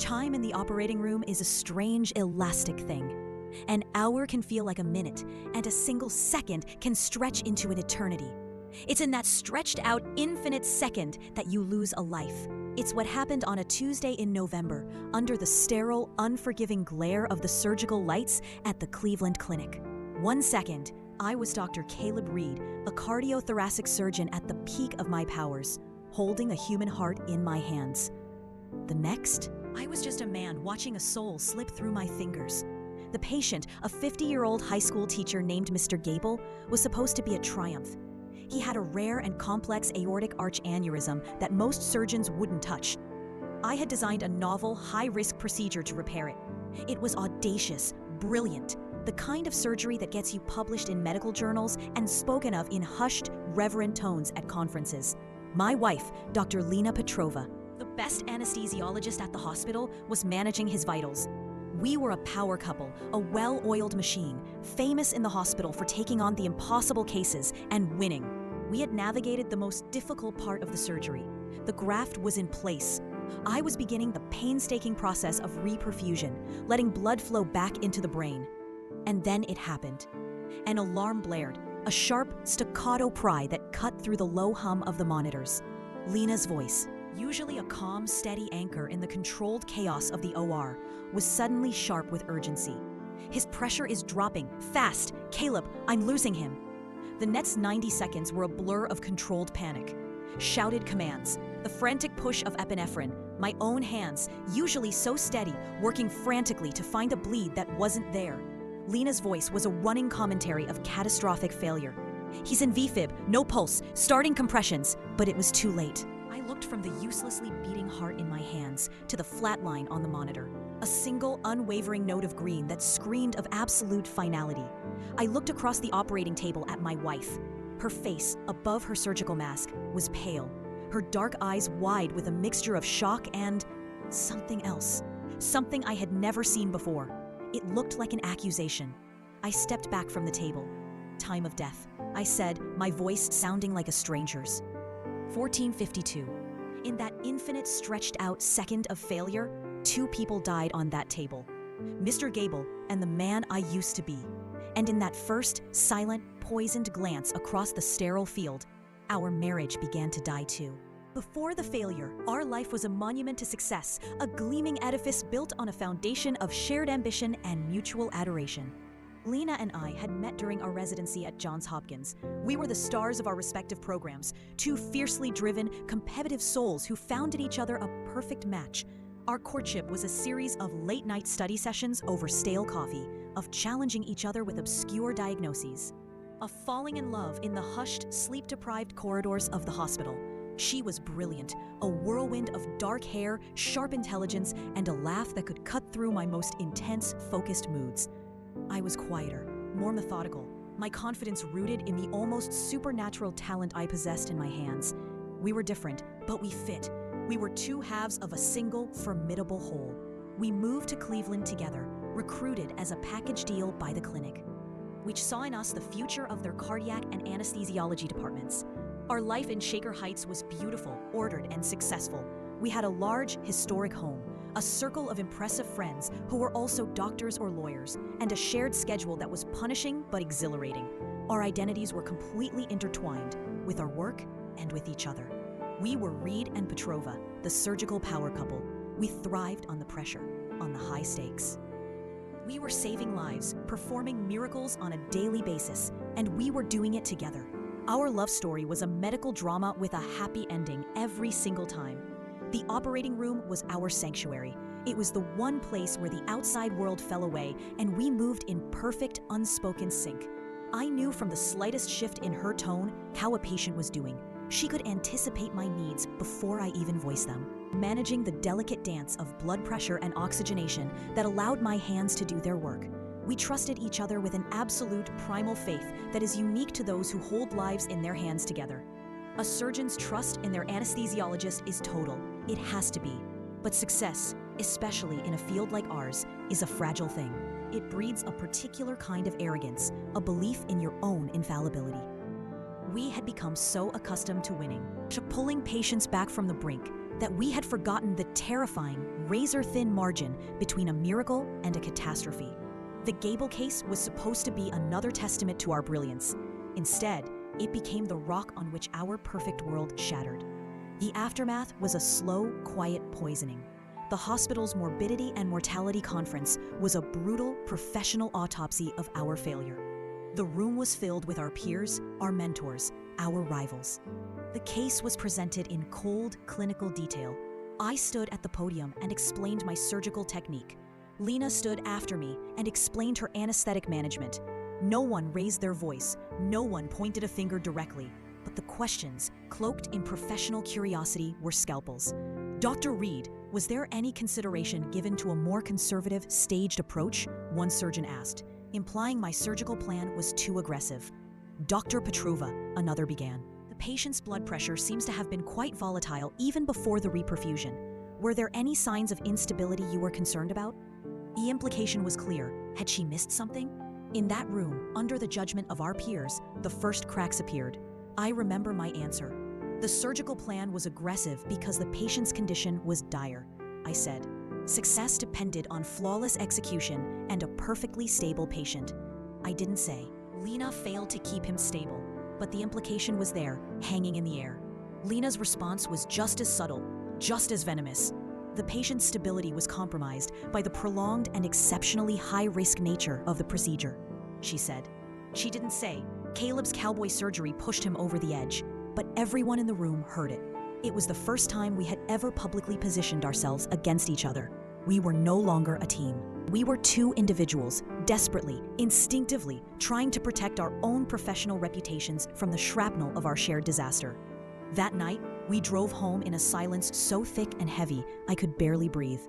Time in the operating room is a strange, elastic thing. An hour can feel like a minute, and a single second can stretch into an eternity. It's in that stretched out, infinite second that you lose a life. It's what happened on a Tuesday in November, under the sterile, unforgiving glare of the surgical lights at the Cleveland Clinic. 1 second, I was Dr. Caleb Reed, a cardiothoracic surgeon at the peak of my powers, holding a human heart in my hands. The next, I was just a man watching a soul slip through my fingers. The patient, a 50-year-old high school teacher named Mr. Gable, was supposed to be a triumph. He had a rare and complex aortic arch aneurysm that most surgeons wouldn't touch. I had designed a novel, high-risk procedure to repair it. It was audacious, brilliant, the kind of surgery that gets you published in medical journals and spoken of in hushed, reverent tones at conferences. My wife, Dr. Lena Petrova, the best anesthesiologist at the hospital, was managing his vitals. We were a power couple, a well-oiled machine, famous in the hospital for taking on the impossible cases and winning. We had navigated the most difficult part of the surgery. The graft was in place. I was beginning the painstaking process of reperfusion, letting blood flow back into the brain. And then it happened. An alarm blared, a sharp, staccato cry that cut through the low hum of the monitors. Lena's voice, usually a calm, steady anchor in the controlled chaos of the OR, was suddenly sharp with urgency. His pressure is dropping, fast. Caleb, I'm losing him. The next 90 seconds were a blur of controlled panic. Shouted commands, the frantic push of epinephrine, my own hands, usually so steady, working frantically to find a bleed that wasn't there. Lena's voice was a running commentary of catastrophic failure. He's in VFib, no pulse, starting compressions, but it was too late. I looked from the uselessly beating heart in my hands to the flat line on the monitor, a single unwavering note of green that screamed of absolute finality. I looked across the operating table at my wife. Her face, above her surgical mask, was pale, her dark eyes wide with a mixture of shock and something else, something I had never seen before. It looked like an accusation. I stepped back from the table. Time of death, I said, my voice sounding like a stranger's. 1452. In that infinite stretched-out second of failure, 2 people died on that table. Mr. Gable and the man I used to be. And in that first, silent, poisoned glance across the sterile field, our marriage began to die too. Before the failure, our life was a monument to success, a gleaming edifice built on a foundation of shared ambition and mutual adoration. Lena and I had met during our residency at Johns Hopkins. We were the stars of our respective programs, 2 fiercely driven, competitive souls who found in each other a perfect match. Our courtship was a series of late-night study sessions over stale coffee, of challenging each other with obscure diagnoses, of falling in love in the hushed, sleep-deprived corridors of the hospital. She was brilliant, a whirlwind of dark hair, sharp intelligence, and a laugh that could cut through my most intense, focused moods. I was quieter, more methodical, my confidence rooted in the almost supernatural talent I possessed in my hands. We were different, but we fit. We were 2 halves of a single, formidable whole. We moved to Cleveland together, recruited as a package deal by the clinic, which saw in us the future of their cardiac and anesthesiology departments. Our life in Shaker Heights was beautiful, ordered, and successful. We had a large, historic home, a circle of impressive friends who were also doctors or lawyers, and a shared schedule that was punishing but exhilarating. Our identities were completely intertwined with our work and with each other. We were Reed and Petrova, the surgical power couple. We thrived on the pressure, on the high stakes. We were saving lives, performing miracles on a daily basis, and we were doing it together. Our love story was a medical drama with a happy ending every single time. The operating room was our sanctuary. It was the one place where the outside world fell away, and we moved in perfect, unspoken sync. I knew from the slightest shift in her tone how a patient was doing. She could anticipate my needs before I even voiced them, managing the delicate dance of blood pressure and oxygenation that allowed my hands to do their work. We trusted each other with an absolute primal faith that is unique to those who hold lives in their hands together. A surgeon's trust in their anesthesiologist is total. It has to be. But success, especially in a field like ours, is a fragile thing. It breeds a particular kind of arrogance, a belief in your own infallibility. We had become so accustomed to winning, to pulling patients back from the brink, that we had forgotten the terrifying, razor-thin margin between a miracle and a catastrophe. The Gable case was supposed to be another testament to our brilliance. Instead, it became the rock on which our perfect world shattered. The aftermath was a slow, quiet poisoning. The hospital's morbidity and mortality conference was a brutal, professional autopsy of our failure. The room was filled with our peers, our mentors, our rivals. The case was presented in cold, clinical detail. I stood at the podium and explained my surgical technique. Lena stood after me and explained her anesthetic management. No one raised their voice, no one pointed a finger directly, but the questions, cloaked in professional curiosity, were scalpels. Dr. Reed, was there any consideration given to a more conservative, staged approach? One surgeon asked, implying my surgical plan was too aggressive. Dr. Petrova, another began. The patient's blood pressure seems to have been quite volatile even before the reperfusion. Were there any signs of instability you were concerned about? The implication was clear. Had she missed something? In that room, under the judgment of our peers, the first cracks appeared. I remember my answer. The surgical plan was aggressive because the patient's condition was dire. I said, success depended on flawless execution and a perfectly stable patient. I didn't say, Lena failed to keep him stable, but the implication was there, hanging in the air. Lena's response was just as subtle, just as venomous. The patient's stability was compromised by the prolonged and exceptionally high-risk nature of the procedure, she said. She didn't say, Caleb's cowboy surgery pushed him over the edge, but everyone in the room heard it. It was the first time we had ever publicly positioned ourselves against each other. We were no longer a team. We were two individuals, desperately, instinctively, trying to protect our own professional reputations from the shrapnel of our shared disaster. That night, we drove home in a silence so thick and heavy I could barely breathe.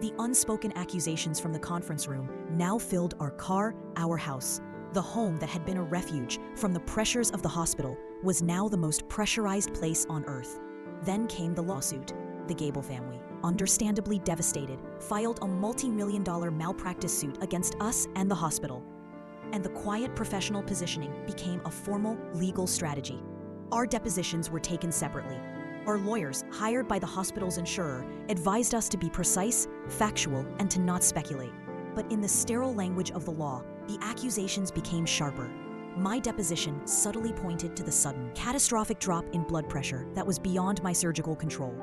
The unspoken accusations from the conference room now filled our car, our house. The home that had been a refuge from the pressures of the hospital was now the most pressurized place on earth. Then came the lawsuit. The Gable family, understandably devastated, filed a multi-million-dollar malpractice suit against us and the hospital. And the quiet professional positioning became a formal legal strategy. Our depositions were taken separately. Our lawyers, hired by the hospital's insurer, advised us to be precise, factual, and to not speculate. But in the sterile language of the law, the accusations became sharper. My deposition subtly pointed to the sudden, catastrophic drop in blood pressure that was beyond my surgical control.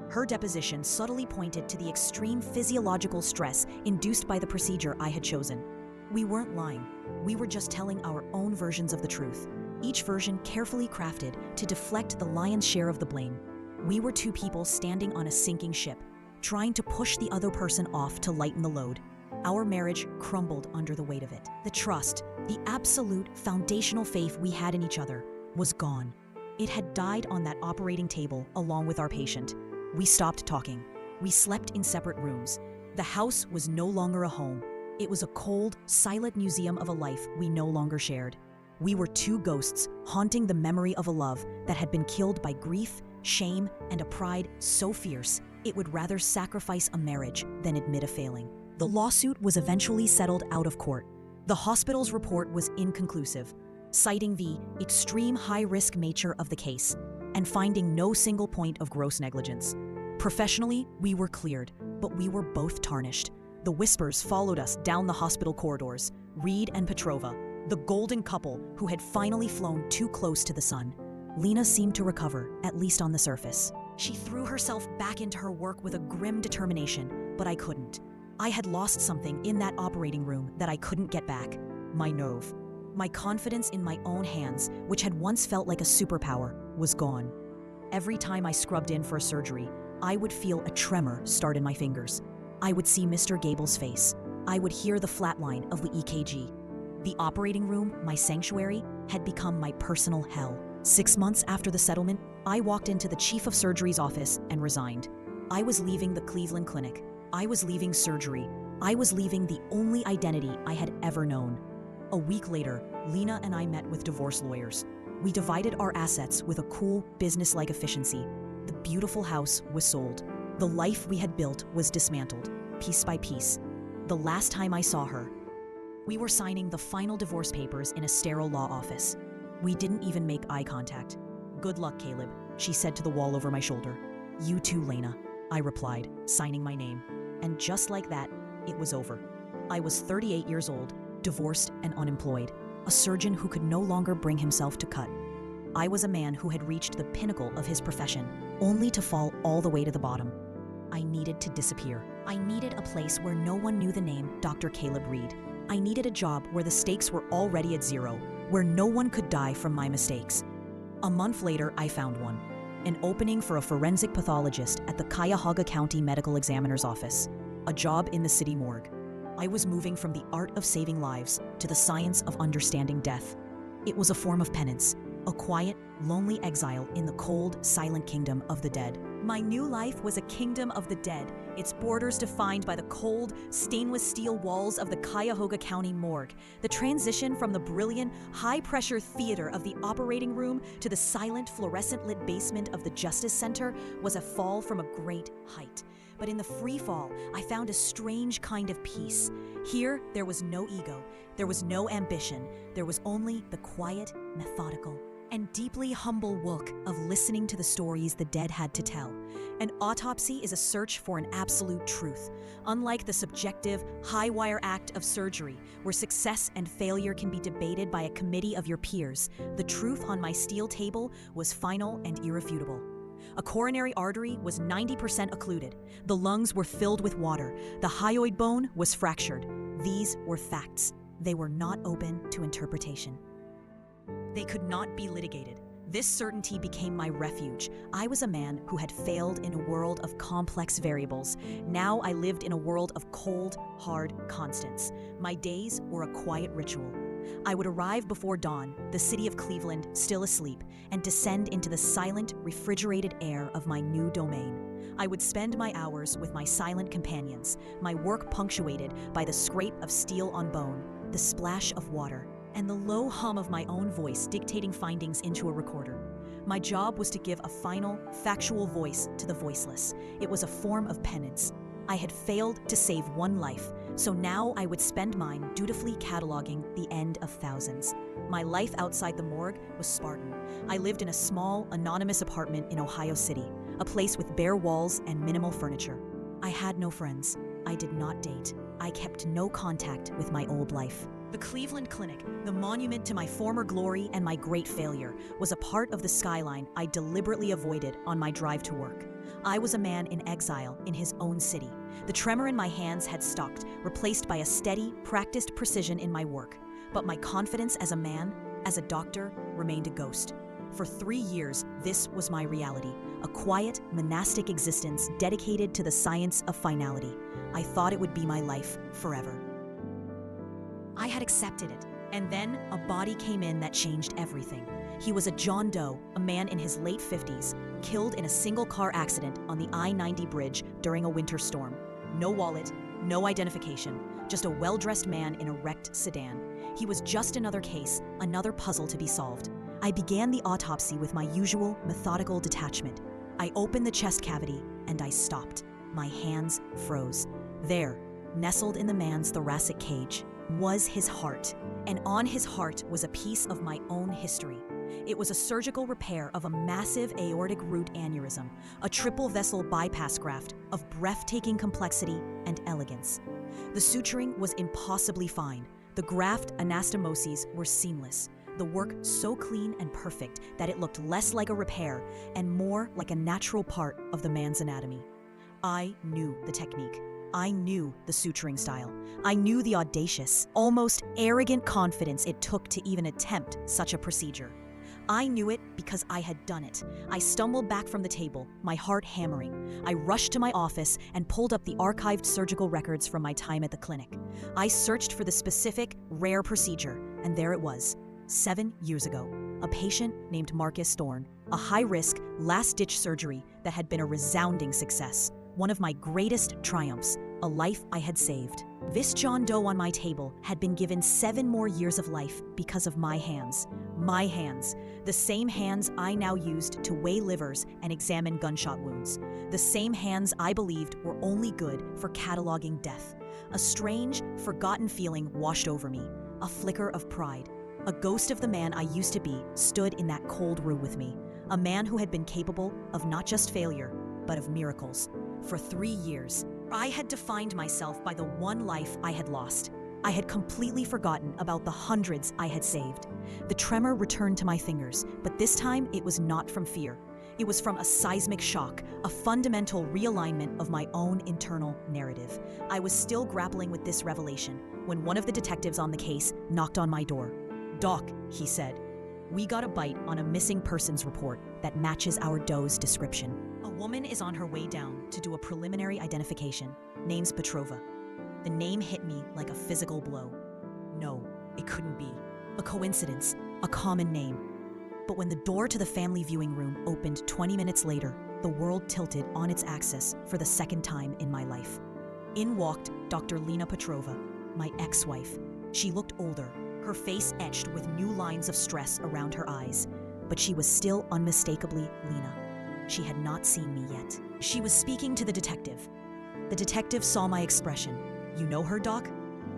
Her deposition subtly pointed to the extreme physiological stress induced by the procedure I had chosen. We weren't lying. We were just telling our own versions of the truth, each version carefully crafted to deflect the lion's share of the blame. We were two people standing on a sinking ship, trying to push the other person off to lighten the load. Our marriage crumbled under the weight of it. The trust, the absolute foundational faith we had in each other, was gone. It had died on that operating table along with our patient. We stopped talking. We slept in separate rooms. The house was no longer a home. It was a cold, silent museum of a life we no longer shared. We were two ghosts haunting the memory of a love that had been killed by grief, shame, and a pride so fierce it would rather sacrifice a marriage than admit a failing. The lawsuit was eventually settled out of court. The hospital's report was inconclusive, citing the extreme high-risk nature of the case and finding no single point of gross negligence. Professionally, we were cleared, but we were both tarnished. The whispers followed us down the hospital corridors, Reed and Petrova, the golden couple who had finally flown too close to the sun. Lena seemed to recover, at least on the surface. She threw herself back into her work with a grim determination, but I couldn't. I had lost something in that operating room that I couldn't get back. My nerve. My confidence in my own hands, which had once felt like a superpower, was gone. Every time I scrubbed in for a surgery, I would feel a tremor start in my fingers. I would see Mr. Gable's face. I would hear the flatline of the EKG. The operating room, my sanctuary, had become my personal hell. 6 months after the settlement, I walked into the chief of surgery's office and resigned. I was leaving the Cleveland Clinic. I was leaving surgery. I was leaving the only identity I had ever known. A week later, Lena and I met with divorce lawyers. We divided our assets with a cool, business-like efficiency. The beautiful house was sold. The life we had built was dismantled, piece by piece. The last time I saw her, we were signing the final divorce papers in a sterile law office. We didn't even make eye contact. "Good luck, Caleb," she said to the wall over my shoulder. You too, Lena, I replied, signing my name. And just like that, it was over. I was 38 years old, divorced and unemployed, a surgeon who could no longer bring himself to cut. I was a man who had reached the pinnacle of his profession, only to fall all the way to the bottom. I needed to disappear. I needed a place where no one knew the name Dr. Caleb Reed. I needed a job where the stakes were already at zero, where no one could die from my mistakes. A month later, I found one. An opening for a forensic pathologist at the Cuyahoga County Medical Examiner's Office. A job in the city morgue. I was moving from the art of saving lives to the science of understanding death. It was a form of penance, a quiet, lonely exile in the cold, silent kingdom of the dead. My new life was a kingdom of the dead, its borders defined by the cold, stainless steel walls of the Cuyahoga County morgue. The transition from the brilliant, high-pressure theater of the operating room to the silent, fluorescent-lit basement of the Justice Center was a fall from a great height. But in the free fall, I found a strange kind of peace. Here, there was no ego, there was no ambition, there was only the quiet, methodical, and deeply humble work of listening to the stories the dead had to tell. An autopsy is a search for an absolute truth. Unlike the subjective, high-wire act of surgery, where success and failure can be debated by a committee of your peers, the truth on my steel table was final and irrefutable. A coronary artery was 90% occluded. The lungs were filled with water. The hyoid bone was fractured. These were facts. They were not open to interpretation. They could not be litigated. This certainty became my refuge. I was a man who had failed in a world of complex variables. Now I lived in a world of cold, hard constants. My days were a quiet ritual. I would arrive before dawn, the city of Cleveland still asleep, and descend into the silent, refrigerated air of my new domain. I would spend my hours with my silent companions, my work punctuated by the scrape of steel on bone, the splash of water, and the low hum of my own voice dictating findings into a recorder. My job was to give a final, factual voice to the voiceless. It was a form of penance. I had failed to save one life, so now I would spend mine dutifully cataloging the end of thousands. My life outside the morgue was Spartan. I lived in a small, anonymous apartment in Ohio City, a place with bare walls and minimal furniture. I had no friends. I did not date. I kept no contact with my old life. The Cleveland Clinic, the monument to my former glory and my great failure, was a part of the skyline I deliberately avoided on my drive to work. I was a man in exile in his own city. The tremor in my hands had stopped, replaced by a steady, practiced precision in my work. But my confidence as a man, as a doctor, remained a ghost. For 3 years, this was my reality, a quiet, monastic existence dedicated to the science of finality. I thought it would be my life forever. I had accepted it, and then a body came in that changed everything. He was a John Doe, a man in his late 50s, killed in a single-car accident on the I-90 bridge during a winter storm. No wallet, no identification, just a well-dressed man in a wrecked sedan. He was just another case, another puzzle to be solved. I began the autopsy with my usual, methodical detachment. I opened the chest cavity, and I stopped. My hands froze. There, nestled in the man's thoracic cage, was his heart, and on his heart was a piece of my own history. It was a surgical repair of a massive aortic root aneurysm, a triple vessel bypass graft of breathtaking complexity and elegance. The suturing was impossibly fine. The graft anastomoses were seamless. The work so clean and perfect that it looked less like a repair and more like a natural part of the man's anatomy. I knew the technique. I knew the suturing style. I knew the audacious, almost arrogant confidence it took to even attempt such a procedure. I knew it because I had done it. I stumbled back from the table, my heart hammering. I rushed to my office and pulled up the archived surgical records from my time at the clinic. I searched for the specific, rare procedure, and there it was, 7 years ago. A patient named Marcus Thorne, a high-risk, last-ditch surgery that had been a resounding success. One of my greatest triumphs, a life I had saved. This John Doe on my table had been given 7 more years of life because of my hands. My hands. The same hands I now used to weigh livers and examine gunshot wounds. The same hands I believed were only good for cataloging death. A strange, forgotten feeling washed over me. A flicker of pride. A ghost of the man I used to be stood in that cold room with me. A man who had been capable of not just failure, but of miracles. For 3 years, I had defined myself by the one life I had lost. I had completely forgotten about the hundreds I had saved. The tremor returned to my fingers, but this time it was not from fear. It was from a seismic shock, a fundamental realignment of my own internal narrative. I was still grappling with this revelation when one of the detectives on the case knocked on my door. "Doc," he said, "we got a bite on a missing persons report that matches our doe's description. A woman is on her way down to do a preliminary identification. Name's Petrova." The name hit me like a physical blow. No, it couldn't be. A coincidence, a common name. But when the door to the family viewing room opened 20 minutes later, the world tilted on its axis for the second time in my life. In walked Dr. Lena Petrova, my ex-wife. She looked older, her face etched with new lines of stress around her eyes, but she was still unmistakably Lena. She had not seen me yet. She was speaking to the detective. The detective saw my expression. "You know her, Doc?"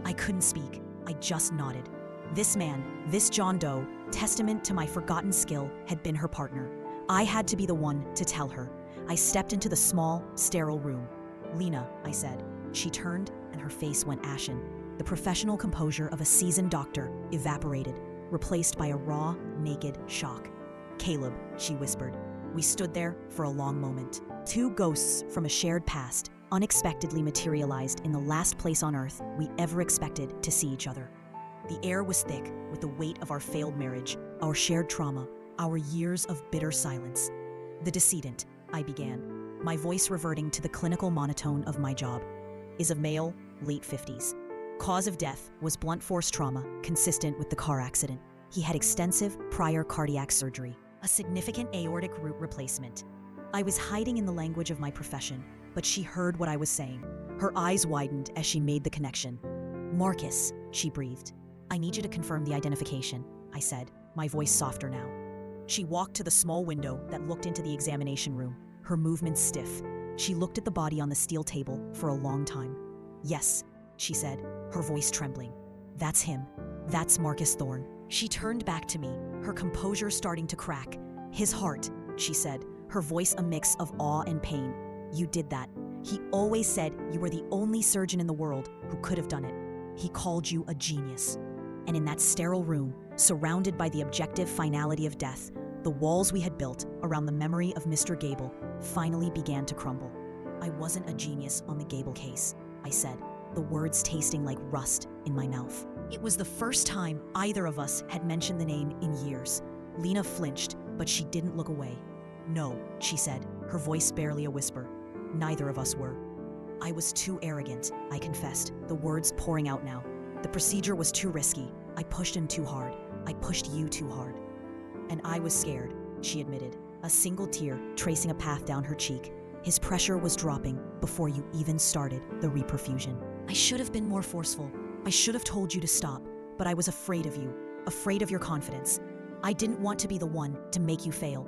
I couldn't speak. I just nodded. This man, this John Doe, testament to my forgotten skill, had been her partner. I had to be the one to tell her. I stepped into the small, sterile room. "Lena," I said. She turned and her face went ashen. The professional composure of a seasoned doctor evaporated, replaced by a raw, naked shock. "Caleb," she whispered. We stood there for a long moment. Two ghosts from a shared past, unexpectedly materialized in the last place on earth we ever expected to see each other. The air was thick with the weight of our failed marriage, our shared trauma, our years of bitter silence. "The decedent," I began, my voice reverting to the clinical monotone of my job, "is a male, late 50s. Cause of death was blunt force trauma, consistent with the car accident. He had extensive prior cardiac surgery, a significant aortic root replacement." I was hiding in the language of my profession, but she heard what I was saying. Her eyes widened as she made the connection. "Marcus," she breathed. "I need you to confirm the identification," I said, my voice softer now. She walked to the small window that looked into the examination room, her movements stiff. She looked at the body on the steel table for a long time. "Yes," she said, her voice trembling. "That's him. That's Marcus Thorne." She turned back to me, her composure starting to crack. "His heart," she said, her voice a mix of awe and pain. "You did that. He always said you were the only surgeon in the world who could have done it. He called you a genius." And in that sterile room, surrounded by the objective finality of death, the walls we had built around the memory of Mr. Gable finally began to crumble. "I wasn't a genius on the Gable case," I said, the words tasting like rust in my mouth. It was the first time either of us had mentioned the name in years. Lena flinched, but she didn't look away. "No," she said, her voice barely a whisper. "Neither of us were." I was too arrogant, I confessed, the words pouring out now. "The procedure was too risky. I pushed him too hard. I pushed you too hard." "And I was scared," she admitted, a single tear tracing a path down her cheek. "His pressure was dropping before you even started the reperfusion. I should have been more forceful. I should have told you to stop, but I was afraid of you, afraid of your confidence. I didn't want to be the one to make you fail."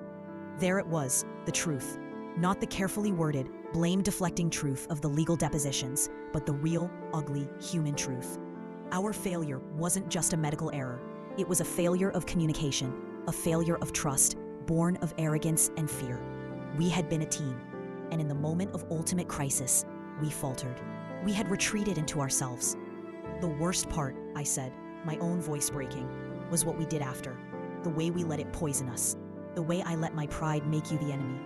There it was, the truth. Not the carefully worded, blame-deflecting truth of the legal depositions, but the real, ugly, human truth. Our failure wasn't just a medical error. It was a failure of communication, a failure of trust, born of arrogance and fear. We had been a team, and in the moment of ultimate crisis, we faltered. We had retreated into ourselves. "The worst part," I said, my own voice breaking, "was what we did after. The way we let it poison us. The way I let my pride make you the enemy."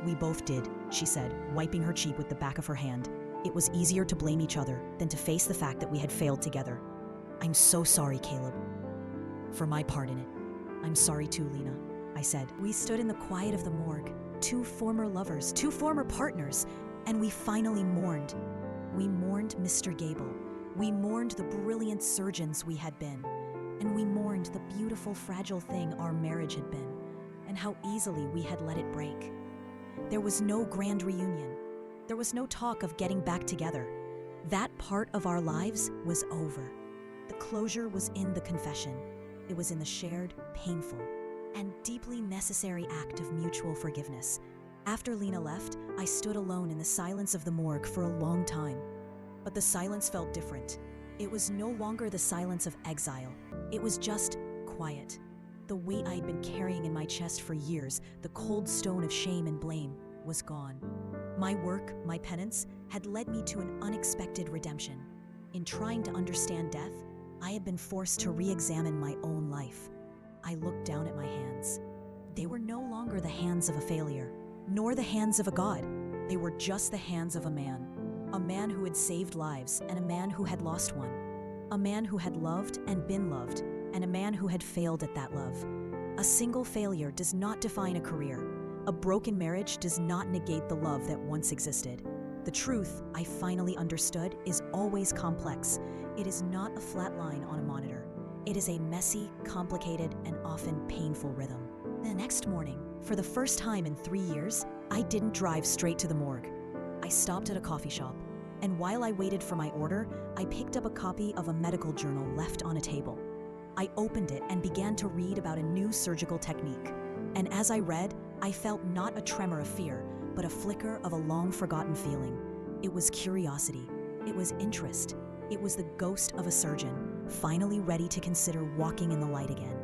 "We both did," she said, wiping her cheek with the back of her hand. "It was easier to blame each other than to face the fact that we had failed together. I'm so sorry, Caleb. For my part in it." "I'm sorry too, Lena," I said. We stood in the quiet of the morgue, two former lovers, two former partners, and we finally mourned. We mourned Mr. Gable. We mourned the brilliant surgeons we had been. And we mourned the beautiful, fragile thing our marriage had been, and how easily we had let it break. There was no grand reunion. There was no talk of getting back together. That part of our lives was over. The closure was in the confession. It was in the shared, painful, and deeply necessary act of mutual forgiveness. After Lena left, I stood alone in the silence of the morgue for a long time. But the silence felt different. It was no longer the silence of exile. It was just quiet. The weight I had been carrying in my chest for years, the cold stone of shame and blame, was gone. My work, my penance, had led me to an unexpected redemption. In trying to understand death, I had been forced to re-examine my own life. I looked down at my hands. They were no longer the hands of a failure, nor the hands of a god. They were just the hands of a man who had saved lives and a man who had lost one, a man who had loved and been loved, and a man who had failed at that love. A single failure does not define a career. A broken marriage does not negate the love that once existed. The truth, I finally understood, is always complex. It is not a flat line on a monitor. It is a messy, complicated, and often painful rhythm. The next morning, for the first time in 3 years, I didn't drive straight to the morgue. I stopped at a coffee shop, and while I waited for my order, I picked up a copy of a medical journal left on a table. I opened it and began to read about a new surgical technique. And as I read, I felt not a tremor of fear, but a flicker of a long-forgotten feeling. It was curiosity. It was interest. It was the ghost of a surgeon, finally ready to consider walking in the light again.